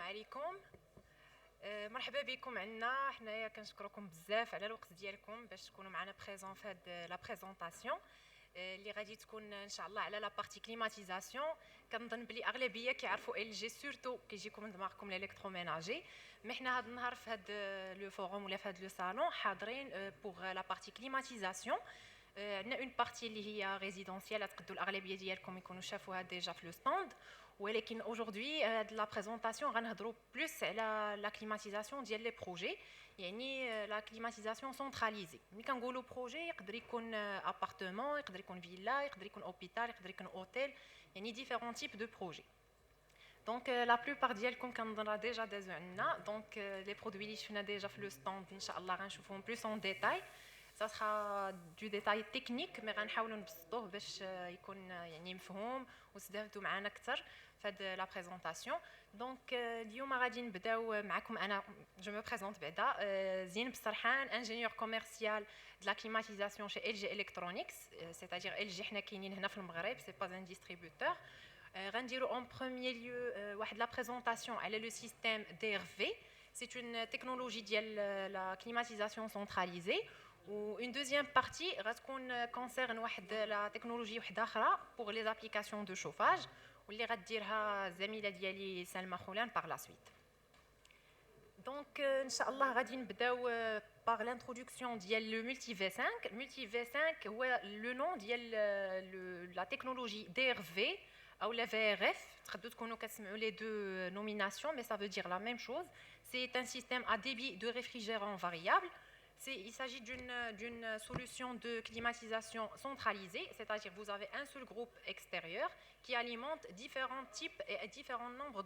عليكم. مرحبا بكم عندنا حنايا. كنشكركم بزاف على الوقت ديالكم باش تكونوا معنا بريزون في هاد لا بريزونطاسيون اللي غادي تكون ان شاء الله على لا بارتي كليماتيزاسيون. كنظن بلي اغلبيه كيعرفوا ال جي سورتو كيجيكم من دماغكم الالكتروميناجي، مي حنا هاد النهار في هاد لو فوروم ولا في هاد لو صالون حاضرين بوغ لا بارتي كليماتيزاسيون. عندنا اون بارتي اللي هي ريزيدونسيال، تقدروا الاغلبيه ديالكم يكونوا شافوها ديجا في لو ستاند، ولكن aujourd'hui هاد لا بريزونطاسيون غنهضروا بلوس على لا كليماتيزاسيون ديال لي بروجي، يعني لا كليماتيزاسيون سونتراليزي. ملي كنقولوا بروجي يقدر يكون ابارتمون، يقدر يكون فيلا، يقدر يكون اوبيتال، يقدر يكون اوتيل، يعني ديفيرون تيب دو بروجي. دونك لا بلوبار ديالكم كنظن ديجا دازو عندنا، دونك لي برودوي اللي شفنا ديجا في لو ستاند ان شاء الله غنشوفوهم بلوس اون ديتاي. Ça sera du détail technique mais غنحاولوا نبسطوه باش يكون يعني مفهوم وتستافدوا معنا اكثر في هذه لا بريزونطاسيون. دونك اليوم غادي نبداو معكم. انا جو مو بريزونط بعدا زين بسرحان، انجينيور كوميرسيال de la climatisation chez LG Electronics, c'est-à-dire LG حنا كاينين هنا في المغرب، c'est pas un distributeur. غنديروا en premier lieu واحد la présentation على le système DRV. C'est une technologie ديال la climatisation centralisée. Ou une deuxième partie concerne la technologie pour les applications de chauffage واللي غديرها زميله ديالي سلمى خولان par la suite. Donc ان شاء الله غادي نبداو par l'introduction ديال le multi V5. Multi V5 هو le nom ديال la technologie DRV ou la VRF. تقدروا تكونوا كتسمعوا les deux nominations mais ça veut dire la même chose. C'est un système à débit de réfrigérant variable. Il s'agit d'une solution de climatisation centralisée, c'est-à-dire vous avez un seul groupe extérieur qui alimente différents types et différents nombres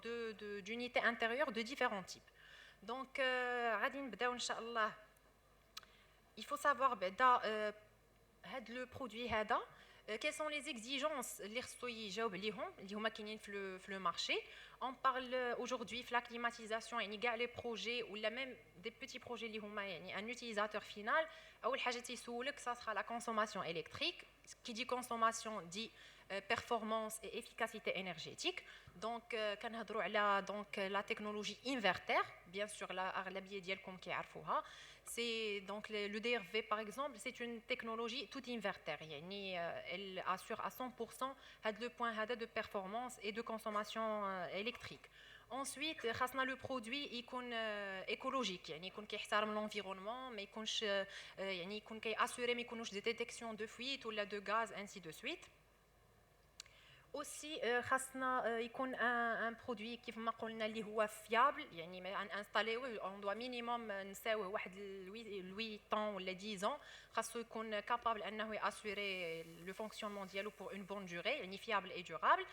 d'unités intérieures de différents types. Donc, il faut savoir le produit هذا quelles sont les exigences اللي خصو يجاوب عليهم اللي هما كاينين في le marché. On parle aujourd'hui de la climatisation, يعني كاع لي بروجي ولا même des petits projets اللي هما يعني un utilisateur final. اول حاجه تيسولك ça sera la consommation électrique. Qui dit consommation dit performance et efficacité énergétique. Donc كنهضروا على donc la technologie inverter, bien sûr la اغلبيه ديالكم كيعرفوها. C'est donc le DRV par exemple, c'est une technologie tout inverter, يعني elle assure à 100% هذا le point هذا de performance et de consommation électrique. Ensuite خاصنا le produit يكون écologique، يعني يكون كيحترم l'environnement، ما يكونش يعني يكون كيأسوري ما يكونوش des détections de fuite ولا de gaz ainsi de suite. Aussi خاصنا يكون un produit كيف ما قلنا اللي هو fiable، يعني انستاليوه on doit minimum نساوه واحد 8 ans ولا 10 ans. خاصو يكون capable انه ياسوري le fonctionnement ديالو pour une bonne durée، يعني fiable et durable.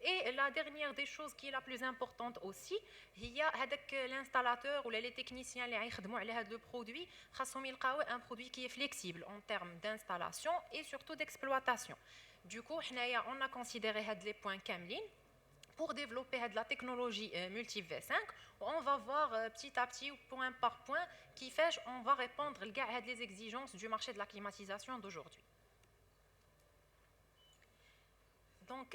Et la dernière des choses qui est la plus importante aussi هي هذاك l'installateur ولا les techniciens اللي غيخدموا على هذا le produit خاصهم يلقاو un produit qui est flexible en termes d'installation et surtout d'exploitation. Du coup حنايا on a considéré هاد les points كاملين pour développer la technologie multi V5. On va voir petit à petit, point par point, qui fait on va répondre à les exigences du marché de la climatisation d'aujourd'hui. Donc,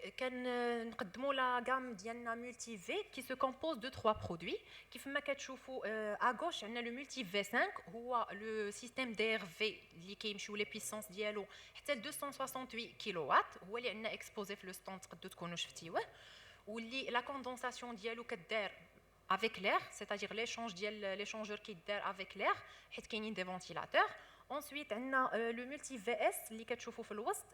nous la gamme d'Yanna Multi V qui se compose de 3 produits. Qui fait à gauche, on a le Multi V5, ou le système DRV qui est les puissances dialo, c'est 268 kW, où il est exposé le stand de où la condensation dialo avec l'air, c'est-à-dire l'échangeur qui est avec l'air, il y a des ventilateurs. Ensuite, on a le multi-VS,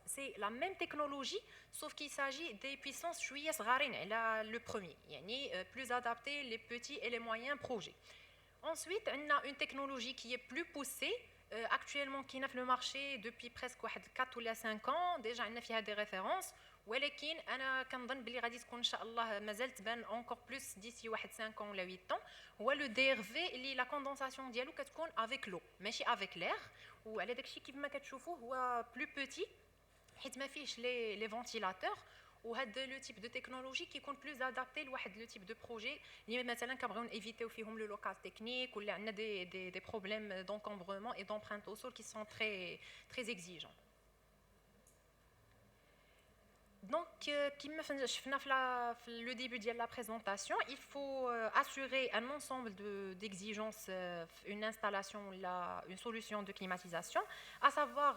c'est la même technologie, sauf qu'il s'agit des puissances le premier, plus adapté les petits et les moyens projets. Ensuite, on a une technologie qui est plus poussée, actuellement qui est dans le marché depuis presque 4 ou 5 ans, déjà on a des références. ولكن انا كنظن بلي غادي تكون ان شاء الله مازال تبان encore plus d'ici 5 ans ولا 8 ans. هو لو دي ار في اللي لا كوندونساسيون ديالو كتكون افيك لو ماشي افيك لير، وعلى داكشي كيف ما كتشوفوا هو بلو بوتي حيت ما فيهش لي فونتيلاتور. وهذا لو تيب دو تكنولوجي كيكون بلوز ادابتي لواحد لو تيب دو بروجي اللي مثلا كنبغيو ايفيتيو فيهم لو لوكال تكنيك ولا عندنا دي بروبليم دونكومبرمون اي دومبرانت او سول كي سون تري تري اكزيجون. Donc, comme le début de la présentation, il faut assurer un ensemble d'exigences, une installation, une solution de climatisation, à savoir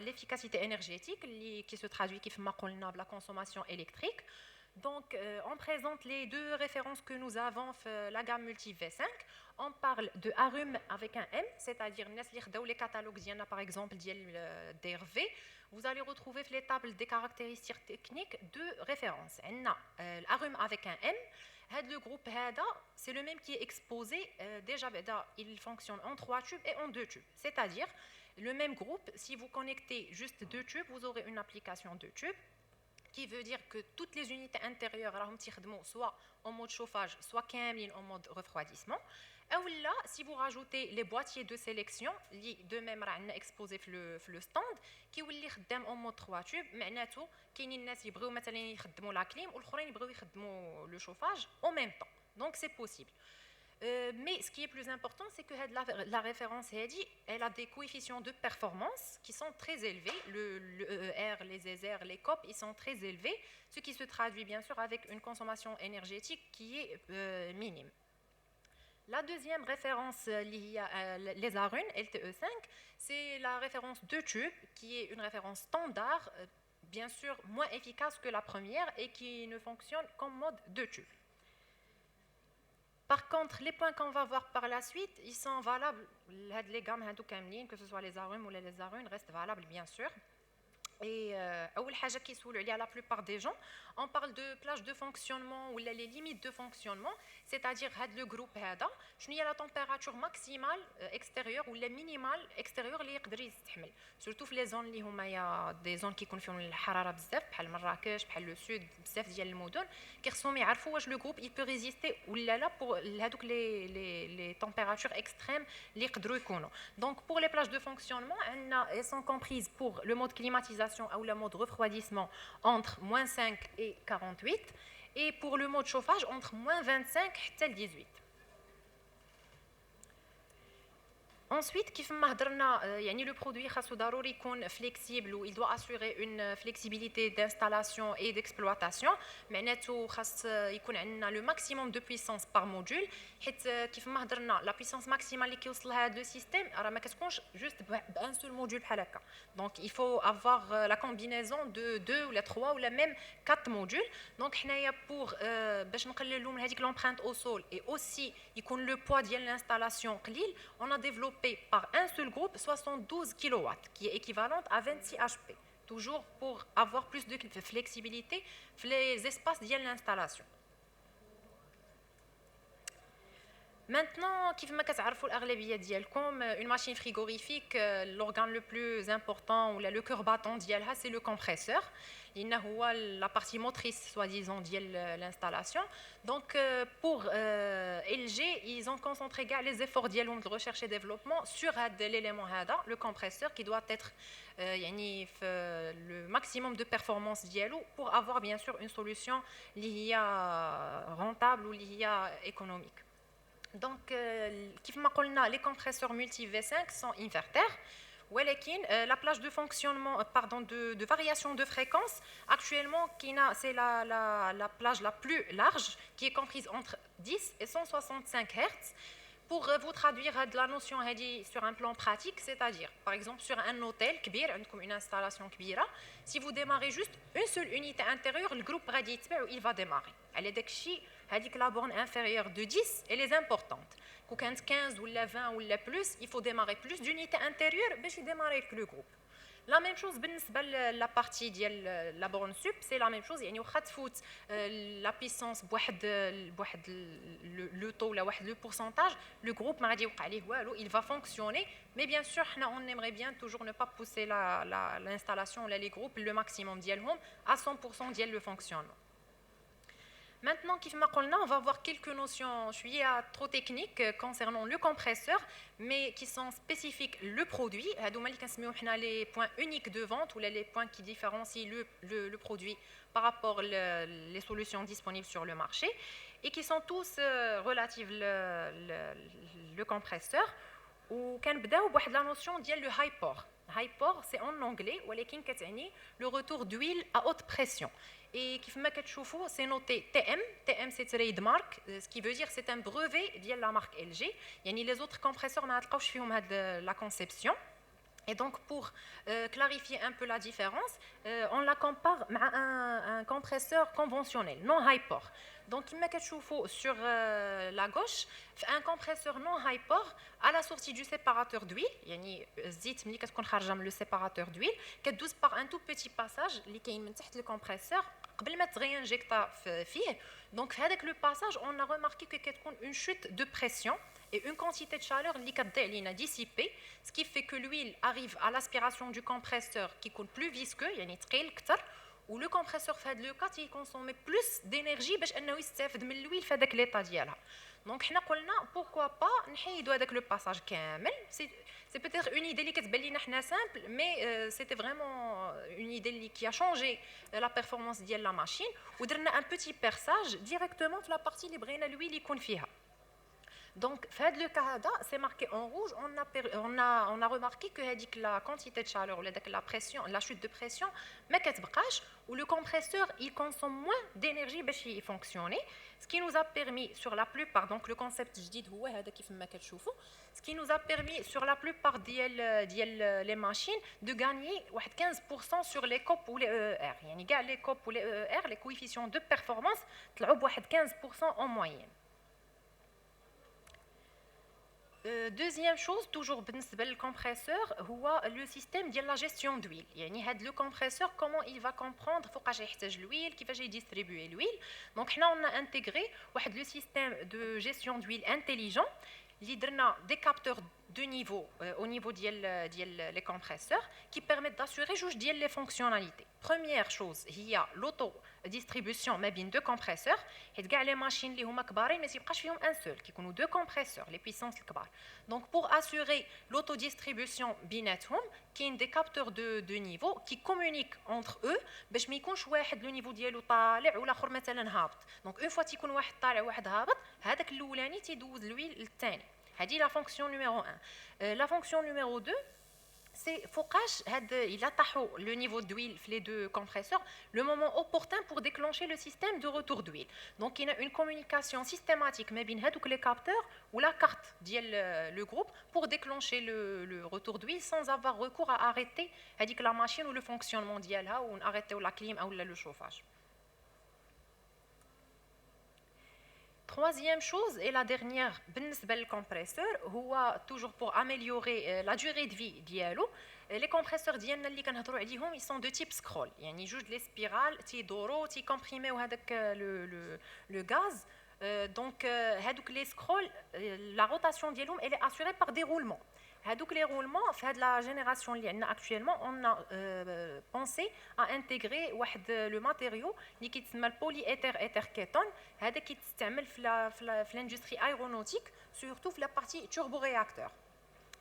l'efficacité énergétique qui se traduit par la consommation électrique. Donc, on présente les deux références que nous avons, la gamme Multi V5. On parle de Arum avec un M, c'est-à-dire les catalogues, par exemple, DRV. Vous allez retrouver les tables des caractéristiques techniques de référence. On a l'Arum avec un M. Le groupe, c'est le même qui est exposé. Déjà, il fonctionne en 3 tubes et en 2 tubes. C'est-à-dire, le même groupe, si vous connectez juste 2 tubes, vous aurez une application 2 tubes, qui veut dire que toutes les unités intérieures soit en mode chauffage, soit en mode refroidissement. Ou là, si vous rajoutez les boîtiers de sélection, de même exposés le stand, qui vous en mode 3 tubes, معناته كاينين الناس يبغيو مثلا يخدموا la clim والآخرين يبغيو يخدموا le chauffage en même temps. Donc c'est possible. Mais ce qui est plus important, c'est que la référence elle a des coefficients de performance qui sont très élevés. Le EER, les ESR, les COP, ils sont très élevés, ce qui se traduit bien sûr avec une consommation énergétique qui est minime. La deuxième référence liée à les Arun, LTE5, c'est la référence 2 tubes, qui est une référence standard, bien sûr moins efficace que la première et qui ne fonctionne qu'en mode 2 tubes. Par contre, les points qu'on va voir par la suite, ils sont valables, les gammes, que ce soit les Arum ou les Arun, restent valables bien sûr. Et la plupart des gens, on parle de plage de fonctionnement ou les limites de fonctionnement, c'est-à-dire le groupe la température maximale extérieure ou la minimale extérieure اللي يقدر يستحمل surtout في les zones اللي هما يا des zones qui يكون فيهم الحراره بزاف بحال مراكش بحال لو سود بزاف ديال المدن كيخصهم يعرفوا واش لو جروب il peut résister ولا لا pour هذوك les températures extrêmes اللي يقدروا يكونوا. Donc pour les plages de fonctionnement, elles sont comprises pour le mode climatisation ou le mode refroidissement entre moins 5 et 48 et pour le mode chauffage entre moins 25 et 18. Ensuite, le produit est flexible ou il doit assurer une flexibilité d'installation et d'exploitation. Le maximum de puissance par module. La puissance maximale qui est le système, juste un seul module. Donc, il faut avoir la combinaison de 2 ou 3 ou même 4 modules. Donc, pour l'empreinte au sol et aussi le poids de l'installation, on a développé par un seul groupe 72 kW, qui est équivalente à 26 HP, toujours pour avoir plus de flexibilité dans les espaces de l'installation. Maintenant, une machine frigorifique, l'organe le plus important ou le cœur battant c'est le compresseur. Il la partie motrice, soi-disant, de l'installation. Donc, pour LG, ils ont concentré les efforts de recherche et développement sur l'élément le compresseur, qui doit être le maximum de performance pour avoir bien sûr une solution rentable ou économique. Donc, les compresseurs multi V5 sont inverteurs. La plage de fonctionnement, de variation de fréquence, actuellement, c'est la plage la plus large, qui est comprise entre 10 et 165 Hz. Pour vous traduire la notion sur un plan pratique, c'est-à-dire, par exemple, sur un hôtel, une installation kbira, si vous démarrez juste une seule unité intérieure, le groupe il va démarrer. La borne inférieure de 10, elle est importante. Quand 15 ou 20 ou plus, il faut démarrer plus d'unités intérieures pour démarrer avec le groupe. La même chose pour la partie de la borne sup, c'est la même chose. La puissance, le taux, le pourcentage, le groupe, il va fonctionner. Mais bien sûr, on aimerait bien toujours ne pas pousser l'installation, les groupes, le maximum à 100% de fonctionnement. Maintenant, on va voir quelques notions trop techniques concernant le compresseur, mais qui sont spécifiques le produit. Les points uniques de vente ou les points qui différencient le produit par rapport aux solutions disponibles sur le marché et qui sont tous relatifs le compresseur. Ou la notion de le high port. High pour, c'est en anglais, ولكن كتعني le retour d'huile à haute pression. Et كيفما كتشوفوا c'est noté TM, TM c'est trademark, ce qui veut dire c'est un brevet ديال la marque LG. يعني les autres compresseurs ما تلقاوش فيهم هاد la conception. Et donc, pour clarifier un peu la différence, on la compare à un compresseur conventionnel, non high port. Donc, comme vous voyez sur la gauche, un compresseur non high port, à la sortie du séparateur d'huile, le séparateur d'huile, qui douce par un tout petit passage, qui est le compresseur, قبل ما تغينجيكتا فيه. Donc, avec le passage, on a remarqué que y a une chute de pression et une quantité de chaleur qui est dissipée, ce qui fait que l'huile arrive à l'aspiration du compresseur qui est plus visqueux, où le compresseur fait le cas, il consomme plus d'énergie pour qu'il de l'huile fait l'état ديالها. Donc, on a dit pourquoi pas نحيدوا le passage كامل. C'est peut-être une idée qui est simple, mais c'était vraiment une idée qui a changé la performance de la machine. On a un petit perçage directement sur la partie libre de l'huile qui est fiha. Donc, dans le cas là, c'est marqué en rouge. On a remarqué que la quantité de chaleur, la pression, la chute de pression, mais où le compresseur il consomme moins d'énergie pour fonctionner, ce qui nous a permis sur la plupart, donc le concept je dis ce qui nous a permis sur la plupart des machines de gagner 15% sur les COP ou les EER. Les COP ou les EER, les coefficients de performance, 15% en moyenne. Deuxième chose, toujours le compresseur, c'est le système de la gestion d'huile. Le compresseur, comment il va comprendre l'huile, qui va distribuer l'huile. Donc, on a intégré le système de gestion d'huile intelligent. Des capteurs de niveau au niveau des compresseurs qui permettent d'assurer juste les fonctionnalités. Première chose, il y a l'autodistribution mais bien deux compresseurs. Et les machines qui sont كبارين mais يبقاش فيهم un seul qui ont deux compresseurs les puissances كبار. Donc pour assurer l'autodistribution بيناتهم كاين des capteurs de niveau qui communiquent entre eux باش ما يكونش واحد le niveau ديالو طالع والاخر مثلا هابط. Donc une fois تيكون واحد طالع وواحد هابط هذاك الاولاني تيدوز الويل للثاني. C'est la fonction numéro 1. La fonction numéro 2, c'est il attache le niveau d'huile les deux compresseurs le moment opportun pour déclencher le système de retour d'huile. Donc il y a une communication systématique avec les capteurs ou la carte le groupe pour déclencher le retour d'huile sans avoir recours à arrêter la machine ou le fonctionnement ou arrêter la clim ou le chauffage. Troisième chose et la dernière, le compresseur, toujours pour améliorer la durée de vie dialo. Les compresseurs ils sont de type scroll. Ils jouent les spirales, qui compriment le gaz. Donc, les scrolls, la rotation dialo, elle est assurée par des roulements. Les roulements, la génération actuellement, on a pensé à intégrer le matériau qui s'appelle le polyéther kétone, qui est utilisé dans l'industrie aéronautique, surtout dans la partie turboréacteur.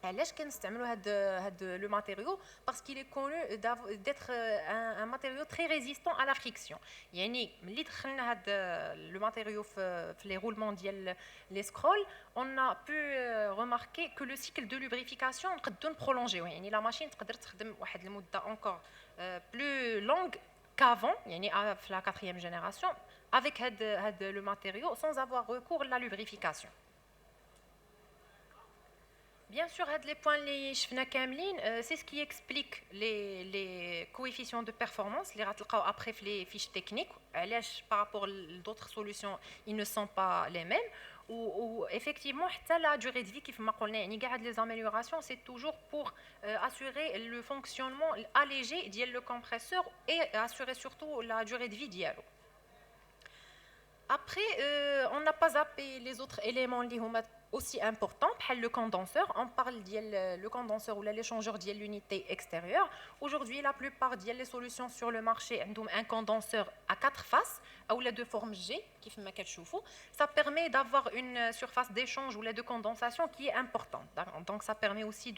علاش كنستعملوا هذا le matériau parce qu'il est connu d'être un matériau très résistant à la friction. يعني ملي دخلنا هذا le matériau في les roulements ديال les scrolls, on a pu remarquer que le cycle de lubrification نقدروا prolonger. يعني la machine تقدر تخدم واحد المده encore plus longue qu'avant, يعني في la 4e génération avec le matériau sans avoir recours à la lubrification. Bien sûr, les points c'est ce qui explique les coefficients de performance, les après les fiches techniques. Par rapport à d'autres solutions, ils ne sont pas les mêmes. Ou effectivement, la durée de vie, qui les améliorations, c'est toujours pour assurer le fonctionnement allégé du compresseur et assurer surtout la durée de vie dialogue. Après, on n'a pas zappé les autres éléments aussi importants, le condenseur. On parle le condenseur ou l'échangeur de l'unité extérieure. Aujourd'hui, la plupart des solutions sur le marché ont un condenseur à 4 faces ou de forme G, qui ça permet d'avoir une surface d'échange ou de condensation qui est importante. Donc, ça permet aussi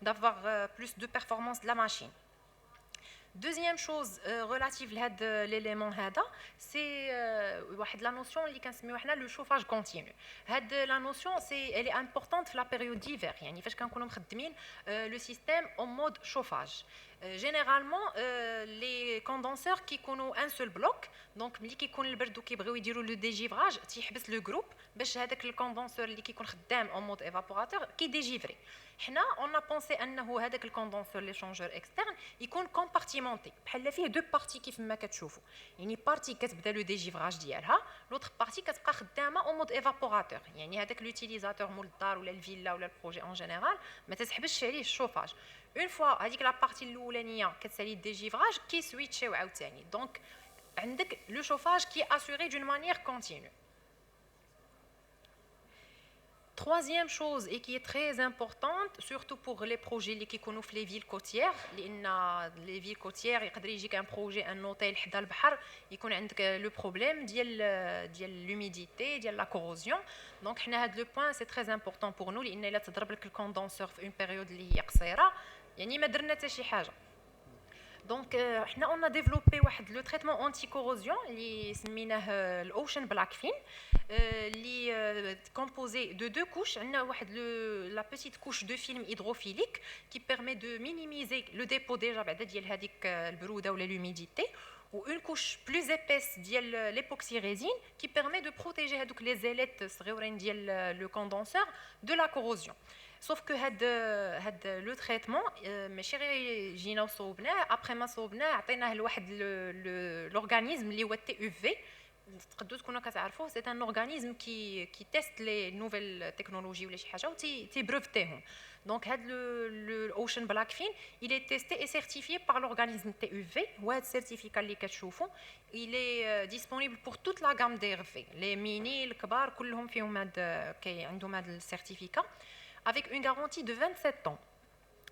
d'avoir plus de performance de la machine. Deuxième chose relative à l'élément هذا, c'est la notion اللي كنسميوها حنا le chauffage continu. La notion elle est importante في la période d'hiver, يعني فاش كنكونوا مخدمين le système en mode chauffage. Généralement les condenseurs كيكونوا un seul bloc, donc ملي كيكون البرد وكيبغيو يديروا le dégivrage تيحبس le groupe باش هذاك الكوندونسور اللي كيكون خدام en mode évaporateur كيديجيفري. حنا on a pensé انه هذاك الكوندونسور ليشونجور اكسترن يكون كومبارتيمونتي بحال فيه دو بارتي كيف ما كتشوفوا، يعني بارتي كتبدا لو ديجيفراج ديالها، لوطر بارتي كتبقى خدامه او مود ايفابوراتور، يعني هذاك لوتيليزاتور مول الدار ولا الفيلا ولا البروجي اون جينيرال ما تسحبش عليه الشوفاج. اون فوا هذيك لا بارتي الاولانيه كتسالي الديجيفراج كيسويتشيو عاوتاني، دونك عندك لو شوفاج qui est assuré d'une manière continue. Troisième chose et qui est très importante, surtout pour les projets qui connaissent les villes côtières, les villes côtières, يقدر يجيك un projet, un hôtel حدا البحر يكون عندك le problème ديال l'humidité, ديال la corrosion. Donc حنا هذا le point c'est très important pour nous لأن إلا تضرب لك الكوندونسور في une période اللي هي قصيرة يعني ما درنا حتى شي حاجة. Donc on a développé le traitement anti-corrosion اللي سميناه l'Ocean Blackfin اللي composé de deux couches. On a la petite couche de film hydrophilique qui permet de minimiser le dépôt déjà ديال هذيك البرودة ولا l'humidité, ou une couche plus épaisse ديال l'époxy résine qui permet de protéger هذوك les ailettes صغيورين ديال le condenseur de la corrosion. Sauf que le traitement ماشي غير جينا وصوبناه ابري ما صوبناه عطيناه لواحد l'organisme اللي هو تي UV. تقدروا تكونوا كتعرفوه سي ان اورغانيزم كي تيست لي نوفيل تكنولوجي ولا شي حاجه و تي بريفتيهم. دونك هاد الاوشن بلاكفين il est testé et certifié par l'organisme TUV. وهاد السيرتيفيكا اللي كتشوفوا il est disponible pour toute la gamme DRV, les mini الكبار كلهم فيهم هاد عندهم هاد السيرتيفيكا avec une garantie de 27 ans.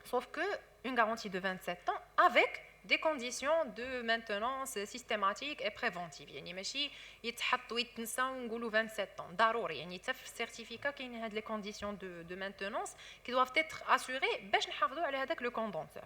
Sauf que une garantie de 27 ans avec des conditions de maintenance systématique et préventive. يعني ماشي يتحط ويتنسى ونقولوا 27 ans ضروري، يعني حتى في السيرتيفيكا كاين هاد لي conditions de maintenance qui doivent être assurées باش نحافظوا على هذاك لو كوندونسور.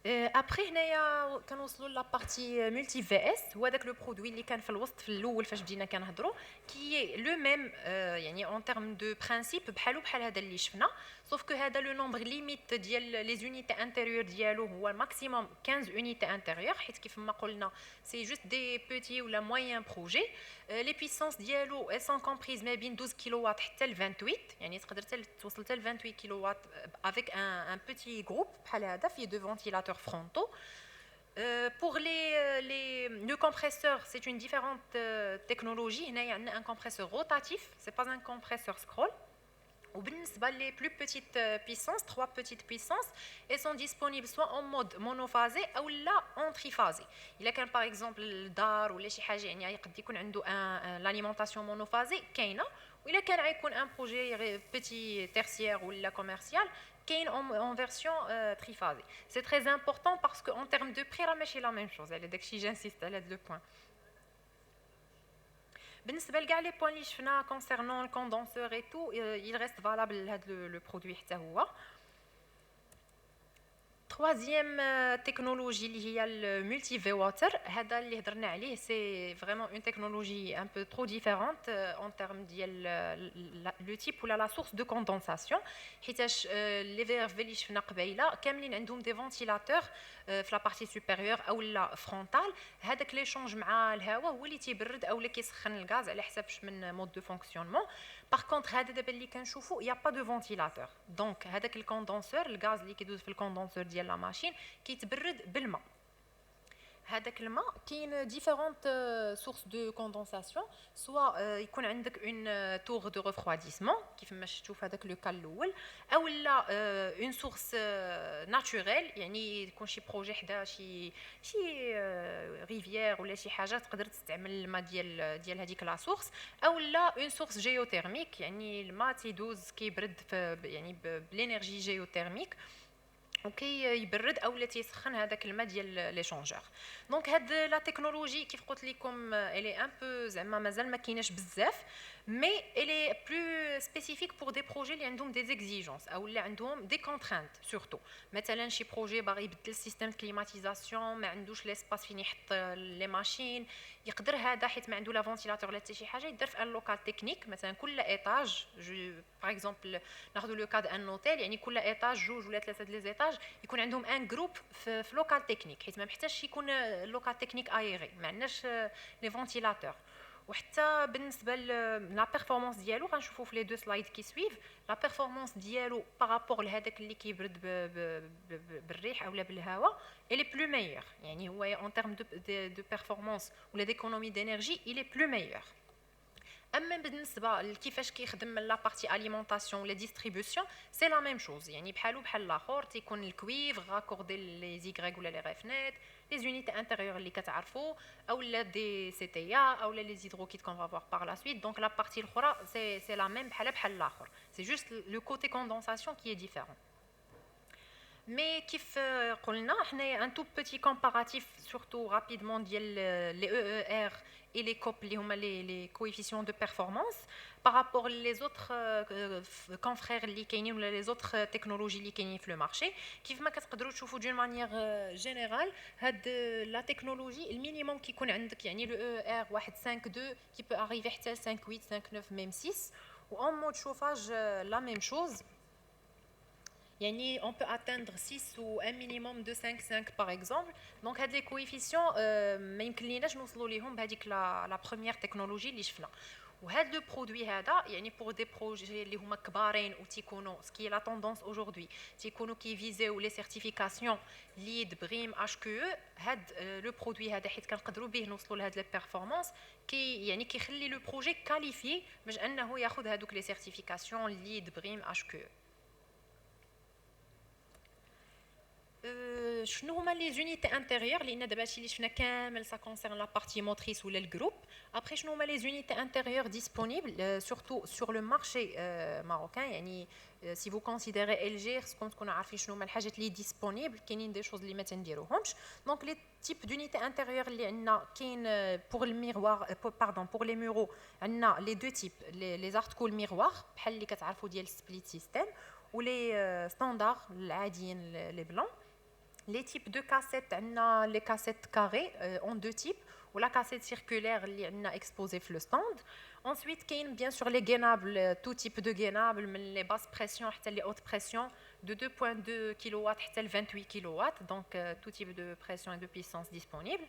ابري هنايا كنوصلوا لا بارتي ملتي في اس، هو هذاك لو برودوي اللي كان في الوسط في الاول فاش بدينا كنهضروا كي لو ميم يعني اون تيرم دو برينسيپ بحال هذا اللي شفنا. sauf que هذا لو نومبر ليميت ديال لي زونيتي انتيريور ديالو هو ماكسيموم 15 اونيتي انتيريور، حيت كيف ما قلنا سي جوست دي بوتي ولا موين بروجي. لي بويسونس ديالو ال سون كومبريز ما بين 12 كيلو وات حتى ل 28، يعني تقدر توصل حتى ل 28 كيلو وات افيك ان بوتي جروب بحال هذا فيه دو فونتيلاتور frontaux. Pour le compresseur, c'est une différente technologie. Il y a un compresseur rotatif, ce n'est pas un compresseur scroll. Les plus petites puissances, 3 petites puissances, elles sont disponibles soit en mode monophasé ou là en triphasé. Il y a par exemple le dar ou les chihaji, il y a l'alimentation monophasée, ou il y a un projet petit tertiaire ou la commercial en version triphasée. C'est très important parce qu'en termes de prix, c'est la même chose. J'insiste à le point. بالنسبه لكاع لي بوين اللي شفنا كونسيرنون الكوندونسور اي تو il reste valable هذا لو برودوي حتى هو. Troisième technologie اللي هي الملتي في واتر، هذا اللي هضرنا عليه سي فريمون اون تكنولوجي ان بو ترو ديفيرونت اون تيرم ديال لو تيب ولا لا سورس دو كوندونساسيون، حيتاش لي في ار في اللي شفنا قبيله كاملين عندهم دي فونتيلاتور في لا بارتي سوبيريور او لا فرونتال. هذاك ليشونج مع الهواء هو اللي تيبرد او اللي كيسخن الغاز على حسب من مود دو فونكسيونمون. باغ كونطخ هذا دابا اللي كنشوفوا يا با دو فونتيلاتور، دونك هذاك الكوندونسور الغاز اللي كيدوز في الكوندونسور ديال لا ماشين كيتبرد بالماء. هذاك الماء كاين ديفيرونت سورس دو كوندونساسيون، سوا يكون عندك اون تور دو ريفرواديسمون كيف ما شفتوا في هذاك لو كال الاول، او لا اون سورس ناتوريل، يعني يكون شي بروجي حدا شي ريفيير ولا شي حاجه تقدر تستعمل الماء ديال هذيك لا سورس، او لا اون سورس جيوتيرميك، يعني الماء تيدوز كيبرد يعني بالانرجي جيوتيرميك. وكي يبرد اولا تيسخن هذاك الماء ديال لي شونجور. دونك هاد لا تكنولوجي كيف قلت لكم الي ان بو زعما مازال ما كايناش بزاف، مي الي بلو سبيسيفيك بور دي بروجي اللي عندهم دي زيكزيجونس او اللي عندهم دي كونترانت سورتو. مثلا شي بروجي باغي يبدل سيستيم كليماتيزاسيون، ما عندوش ليسباس فين يحط لي ماشين، يقدر هذا حيت ما عنده لا فونتيلاتور ولا حتى شي حاجه يدير في ان لوكال تكنيك. مثلا كل ايطاج باغ اكزومبل ناخذ لو كاد ان اوتيل، يعني كل ايطاج جوج ولا ثلاثه لي زيطاج يكون عندهم ان جروب في لوكال تكنيك، حيت ما محتاجش يكون لوكال تكنيك ايغي، ما عندناش لي فونتيلاتور. وحتى بالنسبه لا بيرفورمانس ديالو غنشوفوا في لي دو سلايد كي سويف، لا بيرفورمانس ديالو بارابور لهذاك اللي كيبرد بالريح اولا بالهواء الي بلو ميور، يعني هو اون تيرم دو بيرفورمانس ولا ديكونومي دينيرجي الي بلو ميور. اما بالنسبه لكيفاش كيخدم لا بارتي اليمونطاسيون ولا ديستريبيوسيون سي لا ميم شوز، يعني بحالو بحال الاخر تيكون الكويف راكوردي لي زيغريك ولا لي ريفنيت لي زونيتي انتيريور اللي كتعرفوا اولا دي سي تي ا اولا لي زيدروكيت كون فافوار باغ لا سويت. دونك لا بارتي الاخرى سي لا ميم بحال الاخر، سي جوست لو كوتي كوندونساسيون كي ديفيرون. مي كيف قلنا حنايا ان تو بوتي كومباراتيف سورتو رابيدمون ديال لي او او ار et les COP les coefficients de performance par rapport les autres confrères اللي كاينين ولا les autres technologies اللي كاينين في le marché. كيف ما كتقدروا تشوفوا d'une manière générale هاد لا تكنولوجي المينيموم كيكون عندك يعني لو او ار 1.5.2 qui peut arriver حتى 5.8 5.9 même 6 و en mode chauffage la même chose. يعني on peut atteindre 6 ou un minimum de 5 par exemple. Donc هاد لي كويفيسيون ما يمكن ليناش نوصلوا ليهم بهذيك لا بروميير تكنولوجي اللي شفنا. وهاد لو برودوي هذا يعني بور دي بروجي اللي هما كبارين وتيكونوا سكي لا توندونس اودوري تيكونوا كيفيزيو لي سيرتيفيكاسيون ليد بريم اش كيو. هاد لو برودوي هذا حيت كنقدروا به نوصلوا لهاد لي بيرفورمانس كي يعني كيخلي لو بروجي كاليفي باش انه ياخذ هذوك لي سيرتيفيكاسيون ليد بريم اش كيو. شنو هما لي زونيتي انتيريور لان دابا هادشي اللي شفنا كامل سا كونسيرن لا بارتي موتريس ولا الجروب. ابري شنو هما لي زونيتي انتيريور ديسپونيبل سورتو سور لو مارشي ماروكان. يعني سي فو كونسيديري ال جي خصكم تكونوا عارفين شنو هما الحاجات اللي ديسپونيبل، كاينين دي شوز اللي ما تنديروهمش. دونك لي تيب دونيتي انتيريور اللي عندنا كاين بور الميروار باردون بور لي ميرو عندنا لي دو تيب لي زارتكول ميروار بحال اللي كتعرفوا ديال سبليت سيستيم ولي ستاندار العاديين لي بلون. Les types de cassettes, on a les cassettes carrées en deux types ou la cassette circulaire اللي عندنا exposée في le stand. Ensuite, كاين bien sûr les gainables, tout type de gainables, les basses pressions حتى les hautes pressions de 2.2 kW حتى 28 kW, donc tout type de pression et de puissance disponible.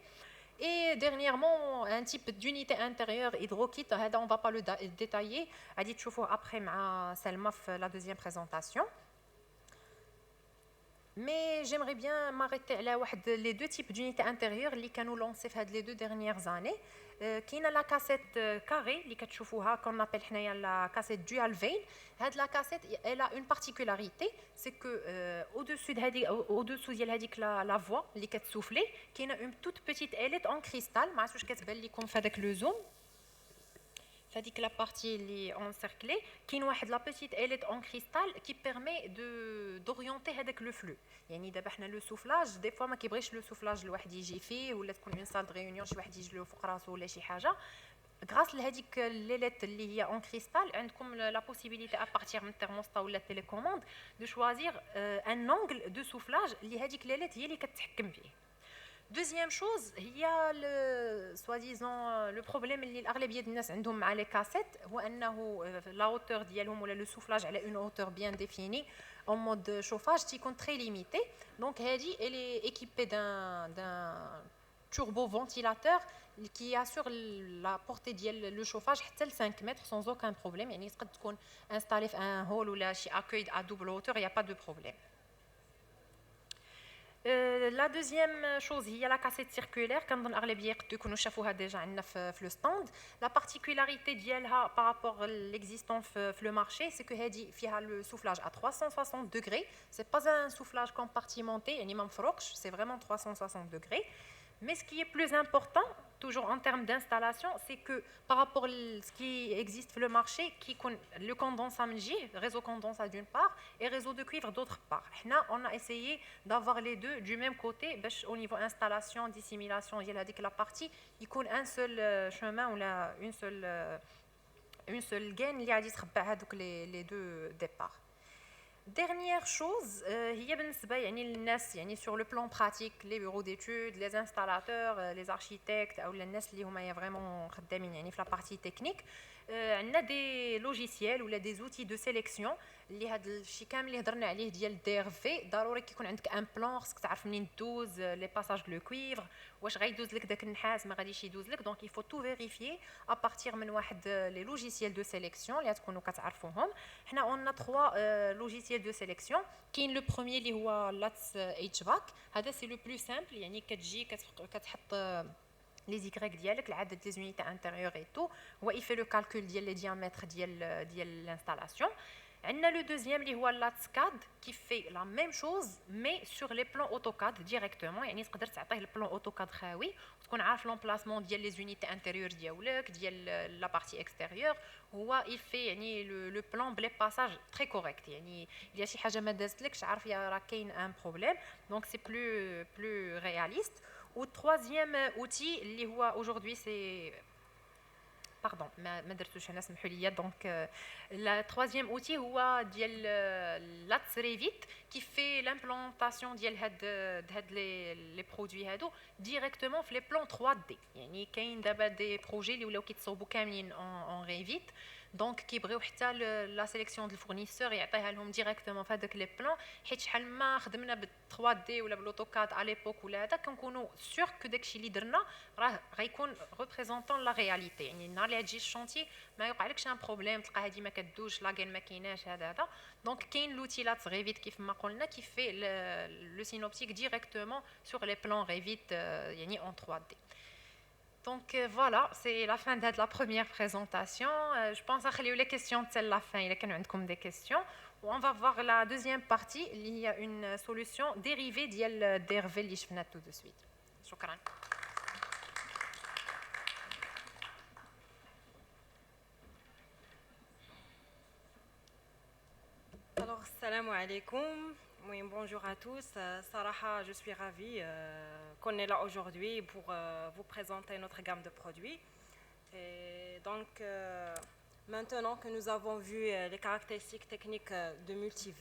Et dernièrement, un type d'unité intérieure hydrokit, on ne va pas le détailler, غادي تشوفوه après مع سلمى في la deuxième présentation. Mais j'aimerais bien m'arrêter à les deux types d'unités intérieures qui ont lancé les 2 dernières années. Qui a la cassette carrée, qu'on appelle la cassette dual vein. La cassette, elle a une particularité, c'est que au-dessus de la voix, qui est soufflée, qui a une toute petite ailette en cristal, avec le zoom. فهاديك لا بارتي اللي انسيركلي كاين واحد لا بيتيت ايليت اون كريستال كي بيرمي دوريونتي هذاك لو فلو. يعني دابا حنا لو سوفلاج دي فوا ما كيبغيش لو سوفلاج الواحد يجي فيه ولا تكون اون سال دو ريونيون شي واحد يجي له فوق راسو ولا شي حاجه. غراس لهاديك ليليت اللي هي اون كريستال عندكم لا بوسيبيليتي ا بارتير من الترموستا ولا التليكوموند دو شوازير ان انغل دو سوفلاج اللي هاديك ليليت هي اللي كتحكم فيه. Deuxième chose, il y a soi-disant le problème اللي الأغلبية الناس عندهم مع les cassettes هو أنه la hauteur ديالهم ولا le soufflage على une hauteur bien définie en mode chauffage تيكون très limité. Donc هذه elle est équipée d'un turbo-ventilateur qui assure la portée ديال le chauffage حتى ل 5 mètres sans aucun problème. يعني تقدر تكون installé في un hall ولا شي accueil à double hauteur, il n'y a pas de problème. La deuxième chose هي la cassette circulaire كنظن اغلبيه يقدروا يكونوا شافوها ديجا عندنا في لو ستاند. لا بارتيكولاريتي ديالها بارابور ليكزيستون في لو مارشي سي كو هادي فيها لو سوفلاج ا 360 degrés. سي با ان سوفلاج compartimenté يعني ما مفروقش, سي فريمون 360 degrés. Mais ce qui est plus important toujours en termes d'installation, c'est que par rapport à ce qui existe sur le marché, le condensat réseau condensat d'une part et réseau de cuivre d'autre part. Là, on a essayé d'avoir les deux du même côté, au niveau installation, dissimulation, il y a la partie, il y a un seul chemin ou une seule gaine, il y a les deux départs. Dernière chose, هي بالنسبة يعني للناس يعني sur le plan pratique, les bureaux d'études, les installateurs, les architectes ou الناس اللي هما vraiment خدامين يعني في la partie technique, عندنا des logiciels ولا des outils de sélection اللي هذا الشيء كامل اللي هضرنا عليه ديال الدي ار في ضروري كيكون عندك ان بلان خصك تعرف منين دوز لي باساج دو كويفر واش غيدوز لك داك النحاس ما غاديش يدوز لك دونك يفو تو فيريفيي ا بارتير من واحد لي لوجيسيال دو سيليكسيون اللي تكونوا كتعرفوهم. حنا اون 3 لوجيسيال دو سيليكسيون. كاين لو بروميير اللي هو لاتس اتش فاك، هذا سي لو بلو سامبل يعني كتجي كتحط les Y ديالك العدد des unités intérieures et tout هو il fait le calcul ديال les diamètres ديال l'installation. عندنا le deuxième اللي هو LATSCAD qui fait la même chose mais sur les plans AutoCAD directement يعني تقدر تعطيه البلان AutoCAD خاوي وتكون عارف l'emplacement ديال les unités intérieures ديالك ديال la partie extérieure. هو il fait يعني le plan بلي باساج très correct يعني il y a شي حاجه ما دازتلكش عارف راه كاين un problème donc c'est plus réaliste. Ou troisième outil اللي هو aujourd'hui c'est pardon ما درتوش انا سمحوا لي donc la troisième outil هو ديال لاتس ريفيت qui fait l'implantation ديال هاد les produits هادو directement في les plans 3D. يعني كاين دابا des projets اللي ولاو كيتصاوبوا كاملين en ريفيت دونك كيبغيو حتى لا سيليكسيون ديال الفورنيسور يعطيها لهم ديريكتومون في هذاك لي بلان حيت شحال ما خدمنا بال 3 دي ولا بالاوتوكاد على ليبوك ولا هذا كنكونوا سور كو داكشي اللي درنا راه غيكون ريبريزونطون لا رياليتي. يعني النهار اللي تجي الشونتي ما يوقعلكش ان بروبليم تلقى هذه ما كدوش لاكين ما كايناش هذا دونك كاين لوتي لات ريفيت كيف ما قلنا كيفي لو سينوبتيك ديريكتومون سور لي بلان ريفيت يعني en 3D. Donc voilà, c'est la fin de la première présentation. Je pense à les questions de la fin. Il y a des questions. On va voir la deuxième partie. Il y a une solution dérivée d'IL DRV اللي شفنا tout de suite. شكرا. Alors, salam alaikum. Oui, bonjour à tous. Saraha, je suis ravie qu'on est là aujourd'hui pour vous présenter notre gamme de produits. Et donc, maintenant que nous avons vu les caractéristiques techniques de Multiv,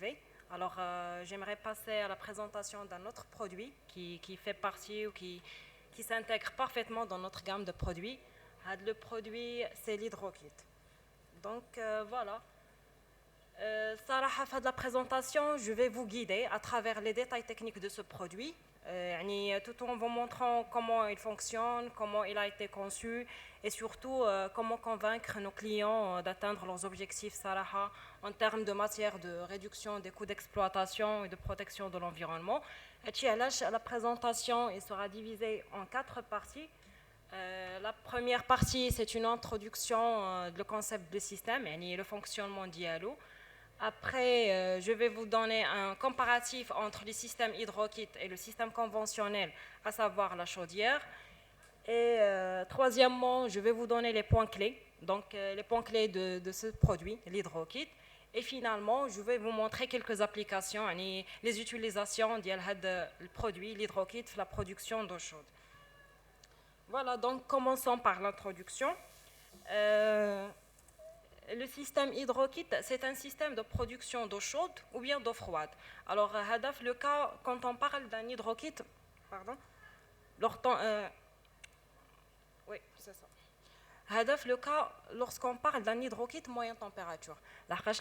alors j'aimerais passer à la présentation d'un autre produit qui fait partie ou qui s'intègre parfaitement dans notre gamme de produits. Le produit, c'est l'hydrokit. Donc, voilà. Sarah, fait de la présentation, je vais vous guider à travers les détails techniques de ce produit, tout en vous montrant comment il fonctionne, comment il a été conçu et surtout comment convaincre nos clients d'atteindre leurs objectifs Sarah en termes de matière de réduction des coûts d'exploitation et de protection de l'environnement. La présentation il sera divisée en 4 parties. La première partie, c'est une introduction du concept de système et le fonctionnement d'IALO. Après, je vais vous donner un comparatif entre le système hydrokit et le système conventionnel, à savoir la chaudière. Et troisièmement, je vais vous donner les points clés, donc les points clés de ce produit, l'hydrokit. Et finalement, je vais vous montrer quelques applications, les utilisations du produit, l'hydrokit, la production d'eau chaude. Voilà, donc commençons par l'introduction. Le système hydrokit, c'est un système de production d'eau chaude ou bien d'eau froide. Alors, le cas, quand on parle d'un hydrokit, pardon, oui, c'est ça. Le cas, lorsqu'on parle d'un hydrokit moyenne température.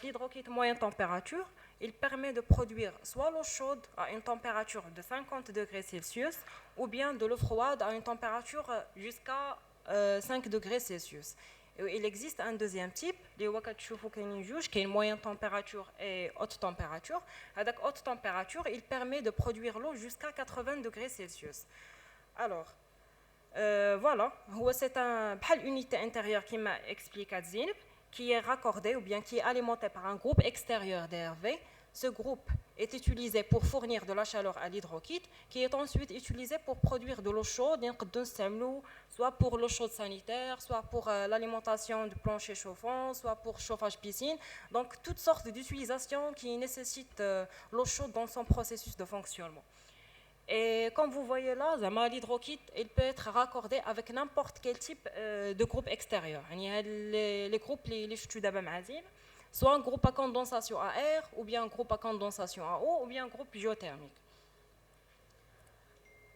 L'hydrokit moyenne température, il permet de produire soit l'eau chaude à une température de 50 degrés Celsius ou bien de l'eau froide à une température jusqu'à 5 degrés Celsius. Il existe un deuxième type, qui est une moyenne température et haute température. Avec haute température, il permet de produire l'eau jusqu'à 80 degrés Celsius. Alors, voilà, c'est une unité intérieure qui m'a expliqué qui est raccordée ou bien qui est alimentée par un groupe extérieur d'RV. Ce groupe est utilisé pour fournir de la chaleur à l'hydrokit, qui est ensuite utilisé pour produire de l'eau chaude, soit pour l'eau chaude sanitaire, soit pour l'alimentation du plancher chauffant, soit pour chauffage piscine. Donc toutes sortes d'utilisations qui nécessitent l'eau chaude dans son processus de fonctionnement. Et comme vous voyez là, l'hydrokit, il peut être raccordé avec n'importe quel type de groupe extérieur. Les groupes, les soit un groupe à condensation à air, ou bien un groupe à condensation à eau, ou bien un groupe géothermique.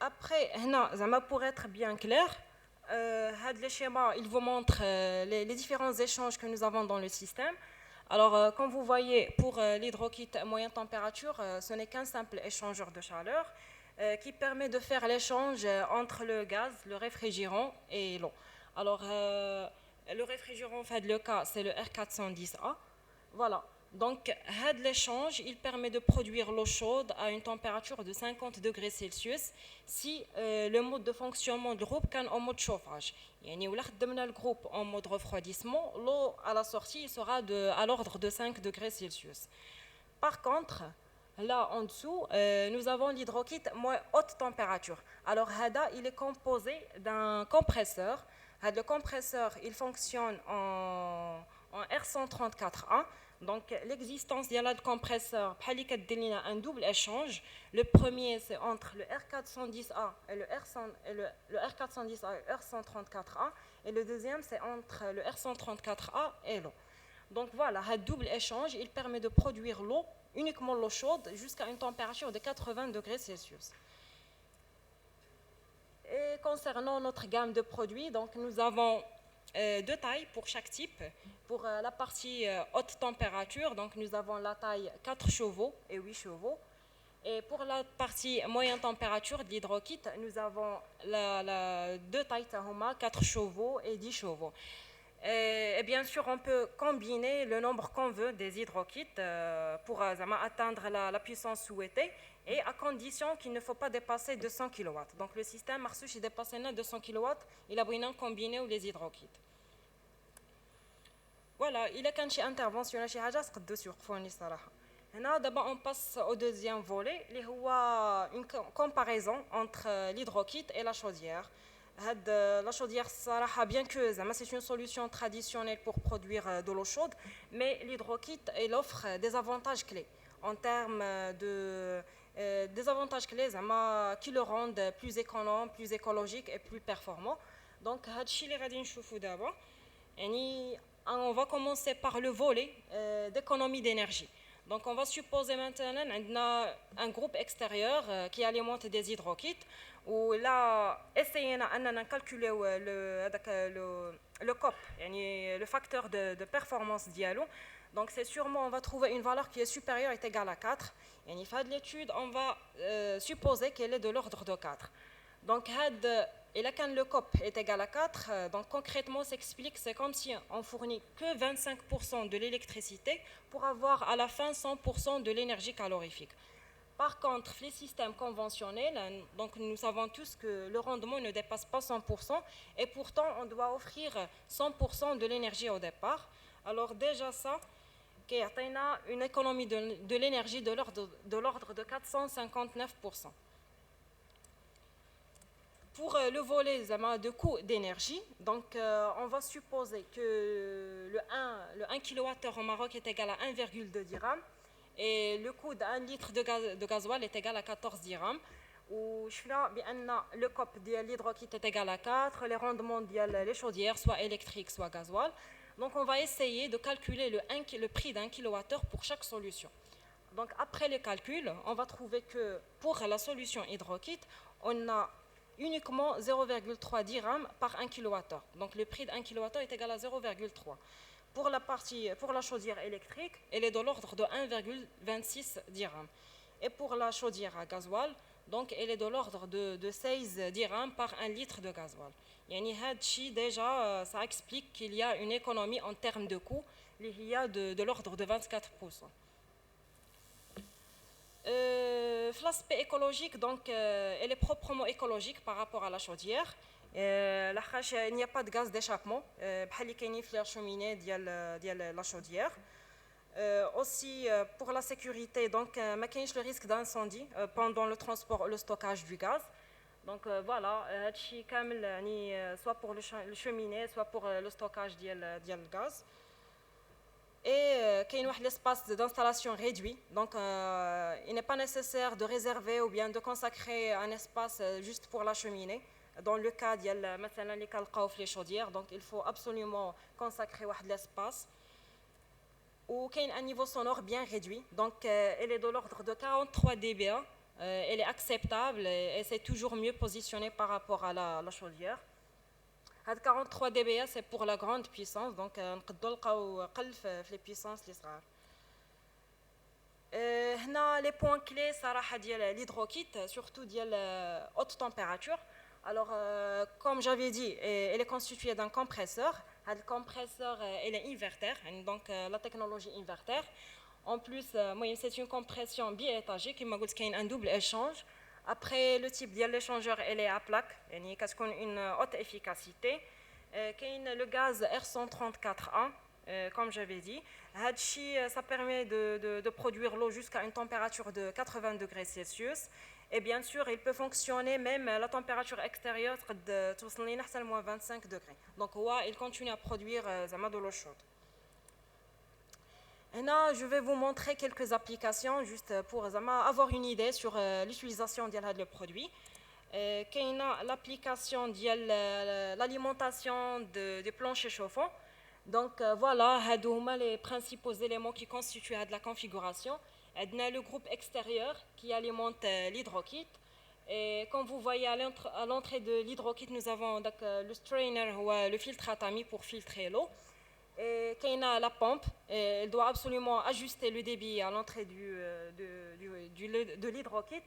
Après, pour être bien clair, les schémas, ils vous montrent les différents échanges que nous avons dans le système. Alors, comme vous voyez, pour l'hydrokit moyenne température, ce n'est qu'un simple échangeur de chaleur qui permet de faire l'échange entre le gaz, le réfrigérant et l'eau. Alors, le réfrigérant, en fait, le cas, c'est le R410A. Voilà. Donc, l'échange, il permet de produire l'eau chaude à une température de 50 degrés Celsius si le mode de fonctionnement du groupe est en mode chauffage. Yani, le groupe en mode refroidissement, l'eau à la sortie sera à l'ordre de 5 degrés Celsius. Par contre, là en dessous, nous avons l'hydrokit haute température. Alors, il est composé d'un compresseur. Le compresseur, il fonctionne en R134A. Donc, l'existence de la compresseur, un double échange. Le premier, c'est entre le R410A et le R410A et le R134A. Et le deuxième, c'est entre le R134A et l'eau. Donc, voilà, un double échange, il permet de produire l'eau, uniquement l'eau chaude, jusqu'à une température de 80 degrés Celsius. Et concernant notre gamme de produits, donc, nous avons deux tailles pour chaque type. Pour la partie haute température, donc nous avons la taille 4 chevaux et 8 chevaux. Et pour la partie moyenne température de l'hydrokit, nous avons deux tailles 4 chevaux et 10 chevaux. Et bien sûr, on peut combiner le nombre qu'on veut des hydrokits pour atteindre la puissance souhaitée, et à condition qu'il ne faut pas dépasser 200 kW. Donc le système marche dépasse 200 kW, il a besoin de combiner les hydrokits. Voilà, il y a une intervention qui d'abord on passe au deuxième volet, qui est une comparaison entre l'hydrokit et la chaudière. La chaudière, bien que c'est une solution traditionnelle pour produire de l'eau chaude, mais l'hydrokit offre des avantages clés en termes des avantages clés qui le rendent plus économe, plus écologique et plus performant. Donc, d'abord, on va commencer par le volet d'économie d'énergie. Donc, on va supposer maintenant un groupe extérieur qui alimente des hydrokits. Où là, essayons de calculer le COP, le facteur de performance dialogue. Donc, c'est sûrement, on va trouver une valeur qui est supérieure et égale à 4. Et en fin de l'étude, on va supposer qu'elle est de l'ordre de 4. Donc, et là, quand le COP est égal à 4, donc concrètement, s'explique, c'est comme si on fournit que 25% de l'électricité pour avoir à la fin 100% de l'énergie calorifique. Par contre, les systèmes conventionnels, donc nous savons tous que le rendement ne dépasse pas 100%, et pourtant on doit offrir 100% de l'énergie au départ. Alors déjà ça, qui a une économie de l'énergie de l'ordre de 459%. Pour le volet de coût d'énergie, donc on va supposer que le 1 kWh au Maroc est égal à 1,2 dirham et le coût d'un litre de gasoil est égal à 14 dirhams. Le COP de l'hydrokit est égal à 4, les rendements des chaudières, soit électriques, soit gasoil. Donc on va essayer de calculer le prix d'un kilowattheure pour chaque solution. Donc après le calcul, on va trouver que pour la solution hydrokit, on a uniquement 0,3 dirhams par 1 kWh. Donc le prix d'un kWh est égal à 0,3. Pour la chaudière électrique, elle est de l'ordre de 1,26 dirhams. Et pour la chaudière à gasoil, donc elle est de l'ordre de 16 dirhams par 1 litre de gasoil. Déjà, ça explique qu'il y a une économie en termes de coût, il y a de l'ordre de 24%. L'aspect écologique, donc, elle est proprement écologique par rapport à la chaudière. Il n'y a pas de gaz d'échappement, la cheminée de la chaudière. aussi pour la sécurité, donc ما كاينش le risque d'incendie pendant le transport ou le stockage du gaz. Donc voilà, هادشي كامل يعني soit pour le cheminée, soit pour le stockage ديال الغاز. Et qu'il y ait un espace d'installation réduit, donc il n'est pas nécessaire de réserver ou bien de consacrer un espace juste pour la cheminée. Dans le cas les chaudières, donc il faut absolument consacrer l'espace. Ou qu'il y ait un niveau sonore bien réduit, donc elle est de l'ordre de 43 dBA, elle est acceptable et c'est toujours mieux positionné par rapport à la chaudière. 43 dBA c'est pour la grande puissance, donc نقدروا نلقاو قل في les puissances اللي صغار. هنا les points clés صراحه ديال l'hydrokit, surtout ديال haute température. Alors comme j'avais dit, elle est constituée d'un compresseur. Le compresseur elle est inverter, donc la technologie inverter. En plus c'est une compression biétagée qui m'a dit qu'il y a un double échange. Après le type de l'échangeur, elle est à plaque, yani une haute efficacité. Le gaz R134A, comme j'avais dit, ça permet de produire l'eau jusqu'à une température de 80 degrés Celsius. Et bien sûr, il peut fonctionner même à la température extérieure de moins 25 degrés. Donc, il continue à produire de l'eau chaude. Et là, je vais vous montrer quelques applications juste pour avoir une idée sur l'utilisation de produit. Il y a l'application de l'alimentation des planchers chauffants. Donc voilà, c'est les principaux éléments qui constituent de la configuration. Il y a le groupe extérieur qui alimente l'hydrokit. Et comme vous voyez à l'entrée de l'hydrokit, nous avons le strainer ou le filtre à tamis pour filtrer l'eau. Et quand il y a la pompe, elle doit absolument ajuster le débit à l'entrée de l'hydrokit.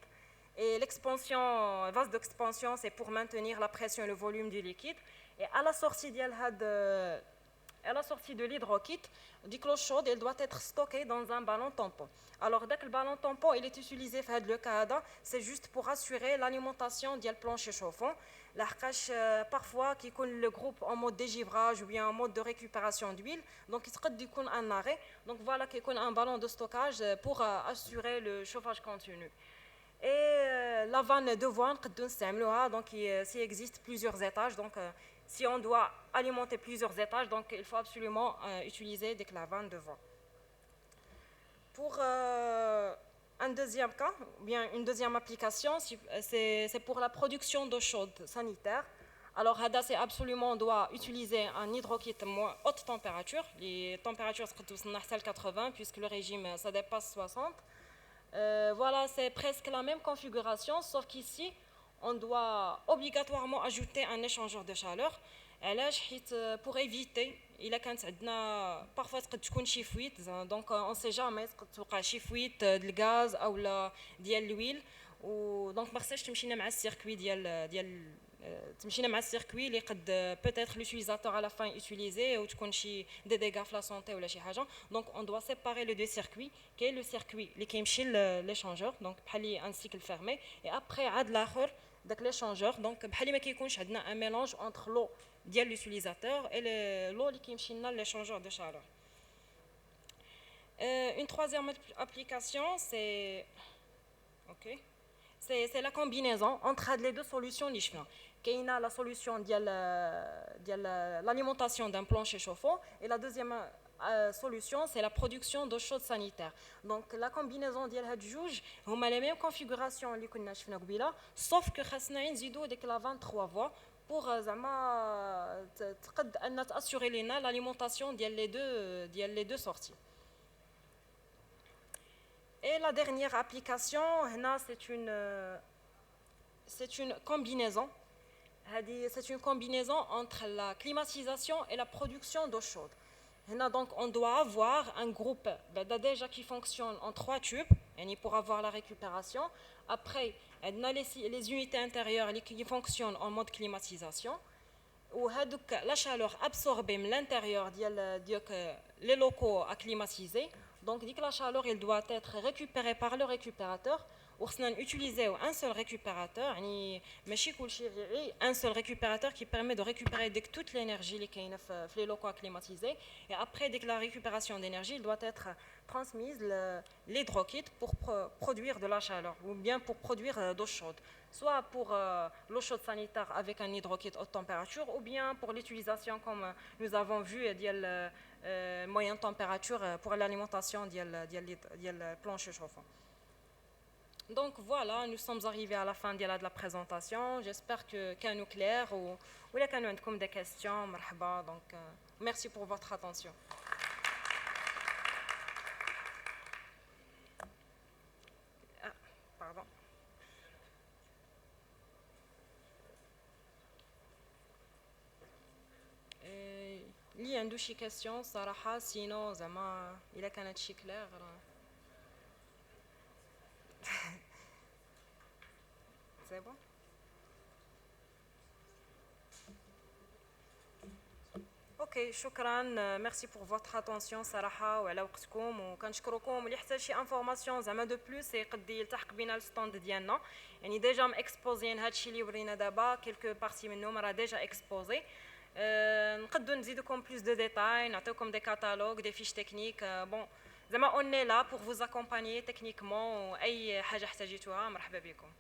Et l'expansion, vase d'expansion, c'est pour maintenir la pression et le volume du liquide. Et à la sortie de l'hydrokit, l'eau chaude, elle doit être stockée dans un ballon tampon. Alors, dès que le ballon tampon il est utilisé dans le cas, c'est juste pour assurer l'alimentation du plancher chauffant. Parfois, qui connaît le groupe en mode dégivrage ou bien en mode de récupération d'huile, donc il peut un arrêt. Donc voilà, qu'il y a un ballon de stockage pour assurer le chauffage continu. Et la vanne de voile, donc il existe plusieurs étages. Donc si on doit alimenter plusieurs étages, donc il faut absolument utiliser des vannes de voile. Pour un deuxième cas, bien une deuxième application, c'est pour la production d'eau chaude sanitaire. Alors, c'est absolument, on doit utiliser un hydrokit haute température. Les températures sont 80 puisque le régime ça dépasse 60. Voilà, c'est presque la même configuration, sauf qu'ici, on doit obligatoirement ajouter un échangeur de chaleur. Pour éviter, il a parfois تكون شي fuite, donc on ne sait jamais توقع شي fuite de gaz ou de l'huile, donc ما خصهاش تمشينا مع السيركوي ديال تمشينا مع السيركوي اللي قد peut-être l'utilisateur à la fin utiliser ou تكون شي des dégâts في la santé ولا شي حاجه. Donc on doit séparer les deux circuits, qui est le circuit اللي كيمشي l'échangeur, donc بحال un cycle fermé, et après عاد الاخر داك l'échangeur, donc بحال ما كيكونش عندنا un mélange entre l'eau ديال l'utilisateur et l'eau اللي كيمشي لنا l'échangeur de chaleur. Une troisième application, c'est la combinaison entre les deux solutions. Il y a la solution de l'alimentation d'un plancher chauffant et la deuxième solution, c'est la production d'eau chaude sanitaire. Donc la combinaison de ces deux, ont les mêmes configurations que nous avons vues, sauf que nous avons ajouté la 23 voies pour assurer l'alimentation des deux sorties. Et la dernière application, c'est une combinaison. C'est une combinaison entre la climatisation et la production d'eau chaude. Donc, on doit avoir un groupe déjà qui fonctionne en 3 tubes pour avoir la récupération. Après, les unités intérieures qui fonctionnent en mode climatisation. Où la chaleur absorbée de l'intérieur les locaux à climatiser. Donc, la chaleur elle doit être récupérée par le récupérateur وخصنا نوتيليزيو ان سول ريكوبيراتور يعني ماشي كلشي غير ان سول ريكوبيراتور كي بيرمي دو ريكوبيري ديك توت لينيرجي اللي كاينه في لي لوكو كليماتيزي اي ابري ديك لا récupération d'énergie doit être transmise l'hydrokit pour produire de la chaleur ou bien pour produire d'eau chaude soit pour l'eau chaude sanitaire avec un hydrokit haute température ou bien pour l'utilisation comme nous avons vu ديال moyenne température pour l'alimentation ديال plancher chauffant. Donc voilà, nous sommes arrivés à la fin de la présentation. J'espère que nous clair ou là كانوا عندكم des questions. مرحبا. Donc merci pour votre attention. Ah, pardon. اللي عنده شي question صراحة sinon زعما إلا كانت شي clair. C'est bon? اوكي شكرا ميرسي بور فوتر اتونسيون صراحه وعلى وقتكم وكنشكركم اللي حتى شي انفورماسيون زعما دو بلوس يقد يلتحق بينا الستاند ديالنا يعني ديجا ماكسبوزين هادشي اللي ورينا دابا كيلكو بارتي منهم راه ديجا اكسبوزي نقدروا نزيدوكم بلوس دو ديتاي نعطيوكم دي كاتالوج دي فيش تكنيك بون زعما اوني لا بور فوز اكومبانيي تكنيكمون اي حاجه احتاجيتوها مرحبا بكم.